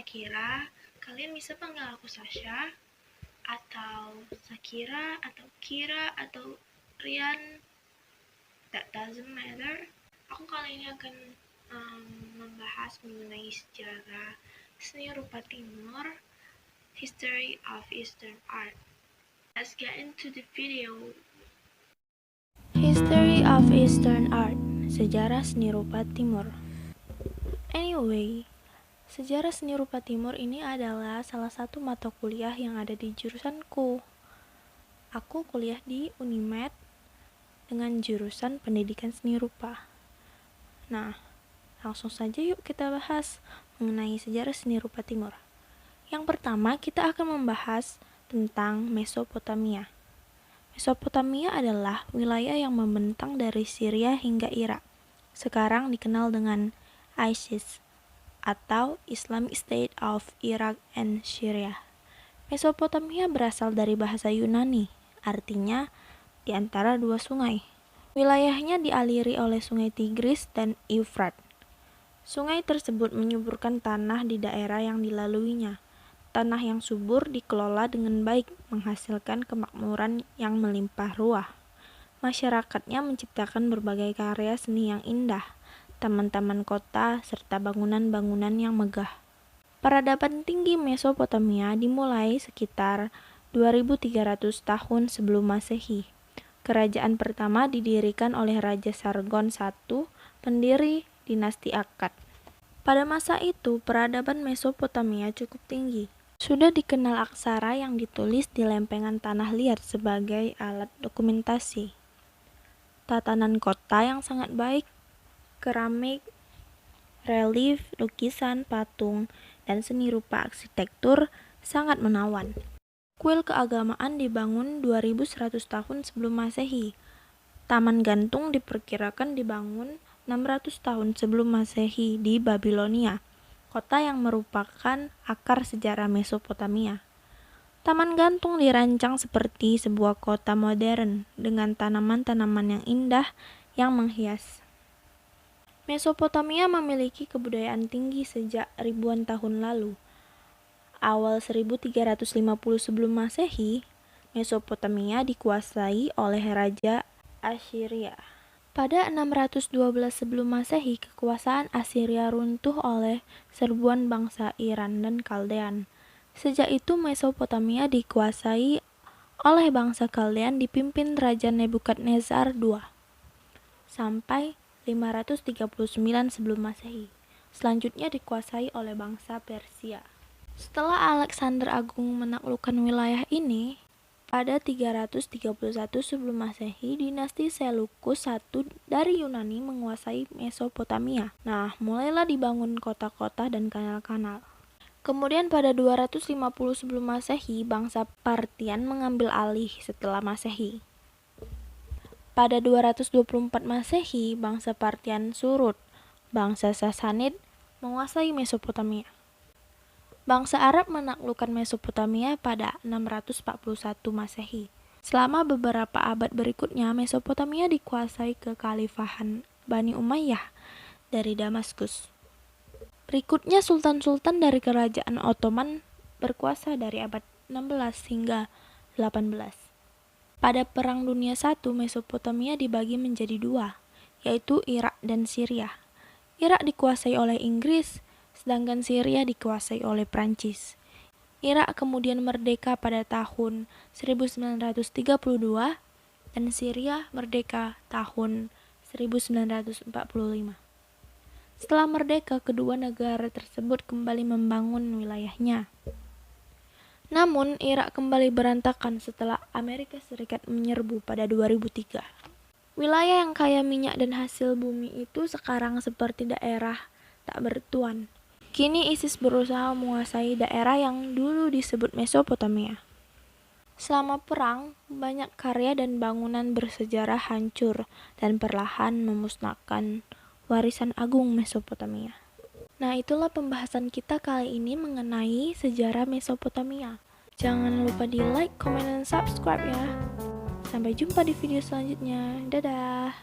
Sakira. Kalian bisa panggil aku Sasha, atau Sakira, atau Kira, atau Rian. That doesn't matter. Aku kali ini akan membahas mengenai sejarah seni rupa timur, history of Eastern art. Let's get into the video. History of Eastern art, sejarah seni rupa timur. Anyway, sejarah seni rupa timur ini adalah salah satu mata kuliah yang ada di jurusanku. Aku kuliah di Unimed dengan jurusan pendidikan seni rupa. Nah, langsung saja yuk kita bahas mengenai sejarah seni rupa timur. Yang pertama, kita akan membahas tentang Mesopotamia. Mesopotamia adalah wilayah yang membentang dari Syria hingga Irak. Sekarang dikenal dengan ISIS atau Islamic State of Iraq and Syria. Mesopotamia berasal dari bahasa Yunani, artinya di antara dua sungai. Wilayahnya dialiri oleh sungai Tigris dan Eufrat. Sungai tersebut menyuburkan tanah di daerah yang dilaluinya. Tanah yang subur dikelola dengan baik, menghasilkan kemakmuran yang melimpah ruah. Masyarakatnya menciptakan berbagai karya seni yang indah, taman-taman kota, serta bangunan-bangunan yang megah. Peradaban tinggi Mesopotamia dimulai sekitar 2300 tahun sebelum Masehi. Kerajaan pertama didirikan oleh Raja Sargon I, pendiri dinasti Akkad. Pada masa itu, peradaban Mesopotamia cukup tinggi. Sudah dikenal aksara yang ditulis di lempengan tanah liat sebagai alat dokumentasi. Tatanan kota yang sangat baik, keramik, relief, lukisan, patung, dan seni rupa arsitektur sangat menawan. Kuil keagamaan dibangun 2100 tahun sebelum Masehi. Taman gantung diperkirakan dibangun 600 tahun sebelum Masehi di Babilonia, kota yang merupakan akar sejarah Mesopotamia. Taman gantung dirancang seperti sebuah kota modern dengan tanaman-tanaman yang indah yang menghias. Mesopotamia memiliki kebudayaan tinggi sejak ribuan tahun lalu. Awal 1350 sebelum Masehi, Mesopotamia dikuasai oleh Raja Assyria. Pada 612 sebelum Masehi, kekuasaan Assyria runtuh oleh serbuan bangsa Iran dan Kaldean. Sejak itu Mesopotamia dikuasai oleh bangsa Kaldean dipimpin Raja Nebukadnezar II sampai 539 sebelum Masehi. Selanjutnya dikuasai oleh bangsa Persia. Setelah Alexander Agung menaklukkan wilayah ini, pada 331 sebelum Masehi, dinasti Seleucus I dari Yunani menguasai Mesopotamia. Nah, mulailah dibangun kota-kota dan kanal-kanal. Kemudian pada 250 sebelum Masehi, bangsa Parthian mengambil alih setelah Masehi. Pada 224 Masehi, bangsa Parthian surut. Bangsa Sasanid menguasai Mesopotamia. Bangsa Arab menaklukkan Mesopotamia pada 641 Masehi. Selama beberapa abad berikutnya, Mesopotamia dikuasai kekhalifahan Bani Umayyah dari Damaskus. Berikutnya sultan-sultan dari kerajaan Ottoman berkuasa dari abad 16 hingga 18. Pada Perang Dunia I, Mesopotamia dibagi menjadi dua, yaitu Irak dan Syria. Irak dikuasai oleh Inggris, sedangkan Syria dikuasai oleh Prancis. Irak kemudian merdeka pada tahun 1932 dan Syria merdeka tahun 1945. Setelah merdeka, kedua negara tersebut kembali membangun wilayahnya. Namun, Irak kembali berantakan setelah Amerika Serikat menyerbu pada 2003. Wilayah yang kaya minyak dan hasil bumi itu sekarang seperti daerah tak bertuan. Kini ISIS berusaha menguasai daerah yang dulu disebut Mesopotamia. Selama perang, banyak karya dan bangunan bersejarah hancur dan perlahan memusnahkan warisan agung Mesopotamia. Nah, itulah pembahasan kita kali ini mengenai sejarah Mesopotamia. Jangan lupa di like, comment, dan subscribe ya. Sampai jumpa di video selanjutnya. Dadah!